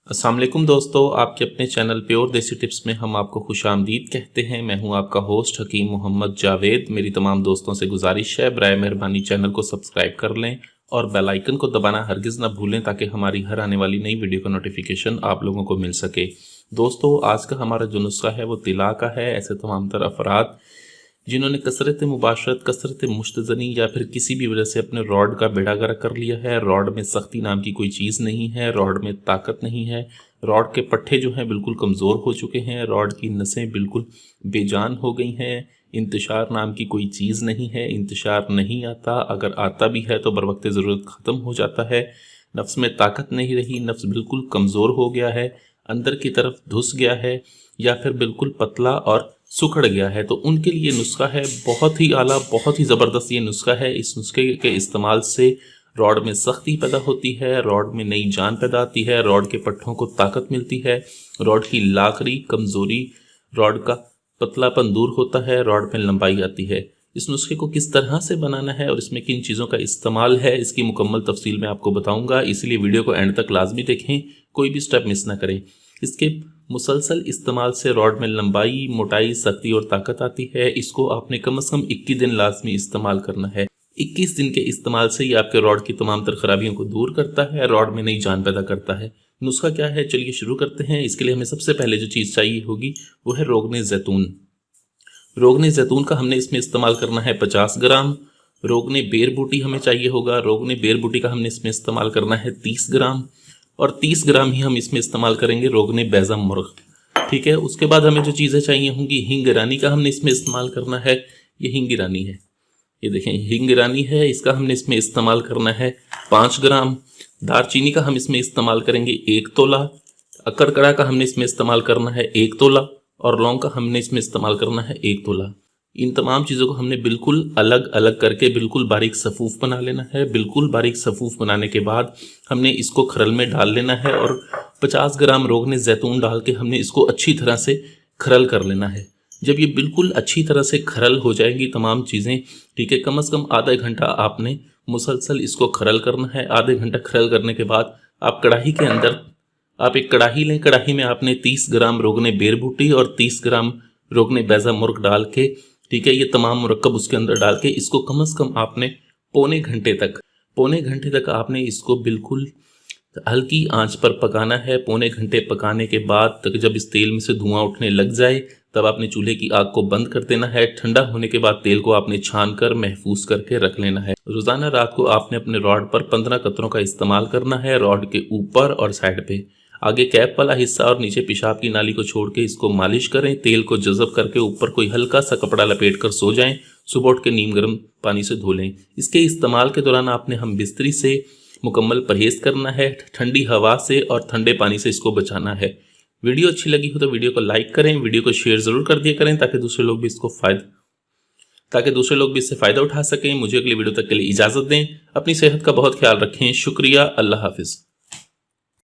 अस्सलाम वालेकुम दोस्तों, आपके अपने चैनल प्योर देसी टिप्स में हम आपको खुशामदीद कहते हैं। मैं हूं आपका होस्ट हकीम मोहम्मद जावेद। मेरी तमाम दोस्तों से गुजारिश है, बराए मेहरबानी चैनल को सब्सक्राइब कर लें और बेल आइकन को दबाना हरगिज़ ना भूलें ताकि हमारी हर आने वाली नई वीडियो का नोटिफिकेशन आप लोगों को मिल सके। दोस्तों, आज का हमारा जो नुस्खा है वो तिला का है। ऐसे तमाम तर अफराद जिन्होंने कसरत मुबाशरत, कसरत मुश्तजनी या फिर किसी भी वजह से अपने रॉड का बेड़ा गर्क कर लिया है, रॉड में सख्ती नाम की कोई चीज़ नहीं है, रॉड में ताकत नहीं है, रॉड के पट्टे जो हैं बिल्कुल कमज़ोर हो चुके हैं, रॉड की नसें बिल्कुल बेजान हो गई हैं, इंतशार नाम की कोई चीज़ नहीं है, इंतशार नहीं आता, अगर आता भी है तो बर वक्त ज़रूरत ख़त्म हो जाता है, नफ्स में ताकत नहीं रही, नफ्स बिल्कुल कमज़ोर हो गया है, अंदर की तरफ धुस गया है या फिर बिल्कुल पतला और सुखड़ गया है, तो उनके लिए नुस्खा है बहुत ही आला, बहुत ही ज़बरदस्त ये नुस्खा है। इस नुस्खे के इस्तेमाल से रॉड में सख्ती पैदा होती है, रॉड में नई जान पैदा आती है, रॉड के पट्टों को ताकत मिलती है, रॉड की लाकड़ी कमज़ोरी, रॉड का पतलापन दूर होता है, रॉड में लंबाई आती है। इस नुस्खे को किस तरह से बनाना है और इसमें किन चीज़ों का इस्तेमाल है, इसकी मुकम्मल तफसील मैं आपको बताऊंगा, इसलिए वीडियो को एंड तक लाजमी देखें, कोई भी स्टेप मिस ना करें। इसके मुसलसल इस्तेमाल से रॉड में लंबाई, मोटाई, सख्ती और ताकत आती है। इसको आपने कम से कम 21 दिन लाजमी इस्तेमाल करना है। 21 दिन के इस्तेमाल से ये आपके रॉड की तमाम तर खराबियों को दूर करता है, रॉड में नई जान पैदा करता है। नुस्खा क्या है, चलिए शुरू करते हैं। इसके लिए हमें सबसे पहले जो चीज़ चाहिए होगी वो है रोगने ज़ैतून। रोगने ज़ैतून का हमने इसमें इस्तेमाल करना है 50 ग्राम। रोगने बेर बूटी हमें चाहिए होगा, रोगने बेर बूटी का हमने इसमें इस्तेमाल करना है 30 ग्राम और 30 ग्राम ही हम इसमें इस्तेमाल करेंगे रोगने बैज़म मुर्ग। ठीक है, उसके बाद हमें जो चीज़ें चाहिए होंगी, हींग ईरानी का हमने इसमें इस्तेमाल करना है। ये हींग ईरानी है, ये देखें हींग ईरानी है, इसका हमने इसमें इस्तेमाल करना है 5 ग्राम। दारचीनी का हम इसमें इस्तेमाल करेंगे 1 तोला। अकड़कड़ा का हमने इसमें इस्तेमाल करना है 1 तोला और लौंग का हमने इसमें इस्तेमाल करना है 1 तोला। इन तमाम चीज़ों को हमने बिल्कुल अलग अलग करके बिल्कुल बारीक सफ़ूफ बना लेना है। बिल्कुल बारीक सफ़ूफ बनाने के बाद हमने इसको खरल में डाल लेना है और 50 ग्राम रोगने ज़ैतून डाल के हमने इसको अच्छी तरह से खरल कर लेना है। जब ये बिल्कुल अच्छी तरह से खरल हो जाएंगी तमाम चीज़ें, ठीक है, कम से कम आधा घंटा आपने मुसलसल इसको खरल करना है। आधे घंटा खरल करने के बाद आप कढ़ाई के अंदर आप एक कढ़ाई लें, कढ़ाई में आपने 30 ग्राम रोगने बेर बूटी और 30 ग्राम रोगने बैज़ा मुर्ग डाल के, ठीक है, ये तमाम मुरक्कब उसके अंदर डाल के इसको कम से कम आपने पौने घंटे तक आपने इसको बिल्कुल हल्की आंच पर पकाना है। पौने घंटे पकाने के बाद तक जब इस तेल में से धुआं उठने लग जाए तब आपने चूल्हे की आग को बंद कर देना है। ठंडा होने के बाद तेल को आपने छान कर महफूज करके रख लेना है। रोज़ाना रात को आपने अपने रॉड पर 15 कतरों का इस्तेमाल करना है, रॉड के ऊपर और साइड पे। आगे कैप वाला हिस्सा और नीचे पेशाब की नाली को छोड़ के इसको मालिश करें। तेल को जज़ब करके ऊपर कोई हल्का सा कपड़ा लपेट कर सो जाएं। सुबह उठ के नीम गर्म पानी से धो लें। इसके इस्तेमाल के दौरान आपने हम बिस्तरी से मुकम्मल परहेज़ करना है। ठंडी हवा से और ठंडे पानी से इसको बचाना है। वीडियो अच्छी लगी हो तो वीडियो को लाइक करें, वीडियो को शेयर ज़रूर कर दिया करें ताकि दूसरे लोग भी इससे फ़ायदा उठा सकें। मुझे अगली वीडियो तक के लिए इजाज़त दें। अपनी सेहत का बहुत ख्याल रखें। शुक्रिया। अल्लाह हाफिज़।